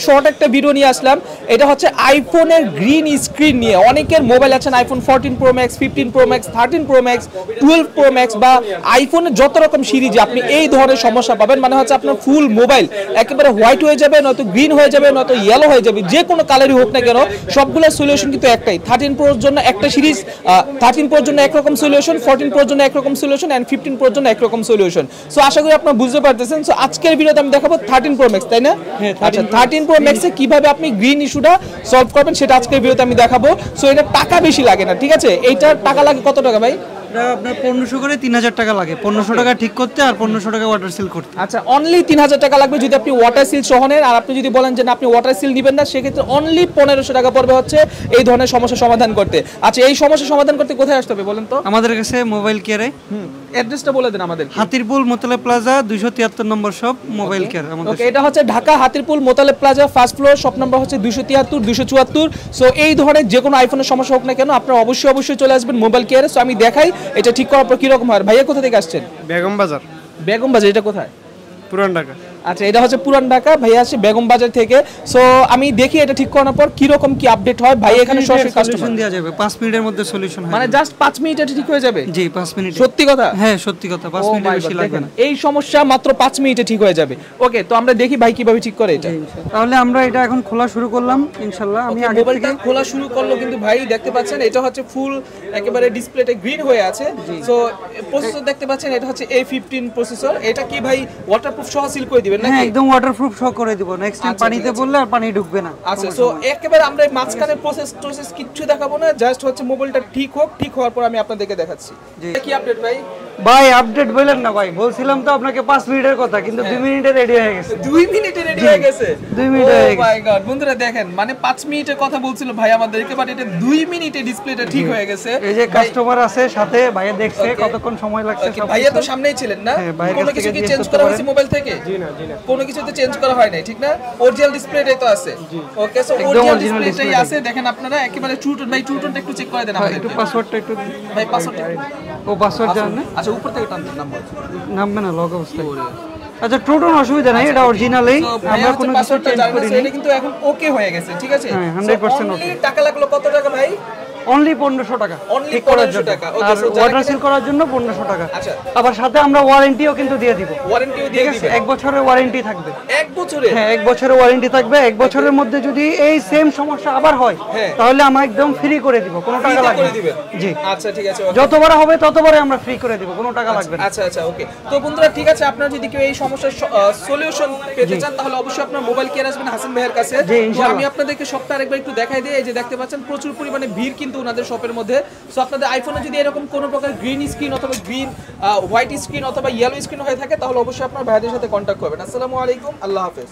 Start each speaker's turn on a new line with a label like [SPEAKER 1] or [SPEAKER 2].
[SPEAKER 1] Short একটা video নিয়ে আসলাম। এটা হচ্ছে আইফোনের গ্রিন স্ক্রিন নিয়ে। অনেকের মোবাইল আছেন iPhone 14 pro max, 15 pro max, 13 pro max, 12 pro max বা আইফোনের যত রকম সিরিজে আপনি এই ধরনের সমস্যা পাবেন। মানে হচ্ছে আপনার ফুল মোবাইল একেবারে হোয়াইট হয়ে যাবে, নয়তো গ্রিন হয়ে যাবে, নয়তো ইয়েলো হয়ে যাবে, যে কোনো কালারই হোক না কেন সবগুলো সলিউশন কিন্তু একটাই। 13 প্রোর জন্য একটা সিরিজ, 13 প্রোর জন্য একরকম সলিউশন, 14 প্রোর জন্য একরকম সলিউশন এন্ড 15 প্রোর জন্য একরকম সলিউশন। সো আশা করি আপনারা বুঝতে পারতেছেন। সো আজকের ভিডিওতে আমি দেখাবো 13 প্রো ম্যাক্স, তাই না? আচ্ছা, 13 প্রো ম্যাক্সে কিভাবে আপনি গ্রিন ইস্যুটা সলভ করবেন সেটা আজকের ভিডিওতে আমি দেখাবো। সো এটা টাকা বেশি লাগে না, ঠিক আছে? এইটার টাকা লাগে কত টাকা ভাই?
[SPEAKER 2] আপনার 1500 করে 3000 টাকা লাগে, 1500 টাকা ঠিক করতে আর 1500 টাকা ওয়াটার সিল করতে।
[SPEAKER 1] আচ্ছা, অনলি 3000 টাকা লাগবে যদি আপনি ওয়াটার সিল সহ নেন। আর আপনি যদি বলেন যে না আপনি ওয়াটার সিল নেবেন না, সেক্ষেত্রে অনলি 1500 টাকা পড়বে হচ্ছে এই ধরনের সমস্যা সমাধান করতে। আচ্ছা, এই সমস্যা সমাধান করতে কোথায় আসতে হবে বলেন তো?
[SPEAKER 2] আমাদের কাছে মোবাইল কেয়ারে,
[SPEAKER 1] অ্যাড্রেসটা বলে দেন আমাদের।
[SPEAKER 2] হাতিরপুল মোতালেব প্লাজা 273 নম্বর শপ মোবাইল কেয়ার আমাদের।
[SPEAKER 1] ওকে, এটা হচ্ছে Dhaka Hatirpul Motaleb plaza first floor, shop number হচ্ছে 273 274। সো এই ধরনের যে কোনো আইফোনের সমস্যা হোক না কেন আপনারা অবশ্যই চলে আসবেন মোবাইল কেয়ারে। সো আমি দেখাই এটা ঠিক করার পর কি রকম হয়। ভাইয়া কোথা থেকে আসছেন?
[SPEAKER 3] বেগম বাজার।
[SPEAKER 1] বেগম বাজার, এটা কোথায়?
[SPEAKER 3] পুরান ঢাকা।
[SPEAKER 1] আচ্ছা, এটা হচ্ছে পুরান ঢাকা, ভাইয়া আসছে বেগম বাজার থেকে। সো আমি দেখি এটা ঠিক করানোর পর কি রকম কি আপডেট হয়। ভাই এখানে সরাসরি
[SPEAKER 2] সলিউশন দেওয়া যাবে 5 মিনিটের মধ্যে সলিউশন হয়,
[SPEAKER 1] মানে জাস্ট 5 মিনিটে ঠিক হয়ে যাবে?
[SPEAKER 2] জি 5 মিনিট।
[SPEAKER 1] সত্যি কথা?
[SPEAKER 2] হ্যাঁ সত্যি কথা, 5 মিনিটের বেশি লাগবে না।
[SPEAKER 1] এই সমস্যা মাত্র 5 মিনিটে ঠিক হয়ে যাবে। ওকে, তো আমরা দেখি ভাই কিভাবে ঠিক করে এটা।
[SPEAKER 2] তাহলে আমরা এটা এখন খোলা শুরু করলাম ইনশাআল্লাহ। আমি আগে
[SPEAKER 1] মোবাইলটা খোলা শুরু করলো, কিন্তু ভাই দেখতে পাচ্ছেন এটা হচ্ছে ফুল একেবারে ডিসপ্লেতে গ্রিন হয়ে আছে। সো প্রসেসর দেখতে পাচ্ছেন এটা হচ্ছে A15 প্রসেসর। এটা কি ভাই ওয়াটারপ্রুফ সহ সিল করে দিবেন নাকি?
[SPEAKER 2] হ্যাঁ একদম ওয়াটারপ্রুফ সহ করে দিব। নেক্সট টাইম পানিতে পড়লে আর পানি ঢুকবে না।
[SPEAKER 1] আচ্ছা, সো একেবারে আমরা এই মাঝখানে প্রসেস কিচ্ছু দেখাবো না, জাস্ট হচ্ছে মোবাইলটা ঠিক হোক, ঠিক হওয়ার পর আমি আপনাদেরকে দেখাচ্ছি। কি আপডেট ভাই?
[SPEAKER 2] ভাই আপডেট বলেন না ভাই, বলছিলাম তো আপনাকে 5 মিনিটের কথা, কিন্তু 2 মিনিটে রেডি হয়ে গেছে।
[SPEAKER 1] 2 মিনিটে রেডি হয়ে গেছে?
[SPEAKER 2] 2 মিনিটে হয়ে গেছে।
[SPEAKER 1] ও মাই গড, বন্ধুরা দেখেন, মানে 5 মিনিটের কথা বলছিল ভাই আমাদেরকে, বাট এটা 2 মিনিটে ডিসপ্লেটা ঠিক হয়ে গেছে।
[SPEAKER 2] এই যে কাস্টমার আছে সাথে, ভাইয়া দেখছে কতক্ষণ সময় লাগছে সব।
[SPEAKER 1] ভাইয়া তো সামনেই ছিলেন না? কোনো কিছু কি চেঞ্জ করা হয়েছে মোবাইল থেকে?
[SPEAKER 3] জি না।
[SPEAKER 1] কোনো কিছু তো চেঞ্জ করা হয় নাই, ঠিক না? অরিজিনাল ডিসপ্লেটাই তো আছে। ওকে, সো অরিজিনাল ডিসপ্লেটাই আছে। দেখেন আপনারা একেবারে ট্রু টোন। ভাই ট্রু টোনটা একটু চেক করে দেন আমাদের।
[SPEAKER 2] একটু পাসওয়ার্ডটা একটু
[SPEAKER 1] ভাই পাসওয়ার্ডটা
[SPEAKER 2] ও পাসওয়ার্ড জানেন না?
[SPEAKER 1] আচ্ছা, উপর থেকে টান নাম্বার
[SPEAKER 2] নামবে না লগ অবস্থায়। আচ্ছা ট্রু টোন অসুবিধা নাই, এটা অরিজিনালই। আমরা কোনো কিছু চেঞ্জ করিনি।
[SPEAKER 1] এটা কিন্তু এখন ওকে হয়ে গেছে, ঠিক আছে?
[SPEAKER 2] হ্যাঁ 100% ওকে।
[SPEAKER 1] টাকা লাগলো কত টাকা ভাই?
[SPEAKER 2] অনলি 1500 টাকা
[SPEAKER 1] অনলি
[SPEAKER 2] ঠিক করার
[SPEAKER 1] 1500
[SPEAKER 2] জন্য।
[SPEAKER 1] টাকা।
[SPEAKER 2] আর ওয়াটার সিল করার জন্য 1500 টাকা।
[SPEAKER 1] আচ্ছা,
[SPEAKER 2] আবার সাথে আমরা ওয়ারেন্টিও কিন্তু দিয়ে দিব।
[SPEAKER 1] ওয়ারেন্টিও দিয়ে দিবেন?
[SPEAKER 2] 1 বছরের ওয়ারেন্টি থাকবে।
[SPEAKER 1] 1 বছরে?
[SPEAKER 2] হ্যাঁ 1 বছরের ওয়ারেন্টি থাকবে। 1 বছরের মধ্যে যদি এই সেম সমস্যা আবার হয় তাহলে আমরা একদম ফ্রি করে দিব, কোনো টাকা লাগবে না। জি
[SPEAKER 1] আচ্ছা ঠিক আছে,
[SPEAKER 2] যতবার হবে ততবারে আমরা ফ্রি করে দিব, কোনো টাকা লাগবে না।
[SPEAKER 1] আচ্ছা ওকে। তো বন্ধুরা ঠিক আছে, আপনারা যদি কেউ এই সমস্যার সলিউশন পেতে চান তাহলে অবশ্যই আপনারা মোবাইল কেয়ার আসবেন হাসান ভাইয়ের কাছে। তো আমি আপনাদেরকে শপটা আরেকবার একটু দেখাই দিই। এই যে দেখতে পাচ্ছেন প্রচুর পরিমাণে ভিড় কিন্তু ওনাদের শপের মধ্যে। সো আপনাদের আইফোনে যদি এরকম কোনো প্রকার গ্রিন স্ক্রিন অথবা গ্রিন হোয়াইট স্ক্রিন অথবা ইয়েলো স্ক্রিন হয়ে থাকে তাহলে অবশ্যই আপনার ভাইদের সাথে কন্ট্যাক্ট করবেন। আসসালামু আলাইকুম, আল্লাহ হাফেজ।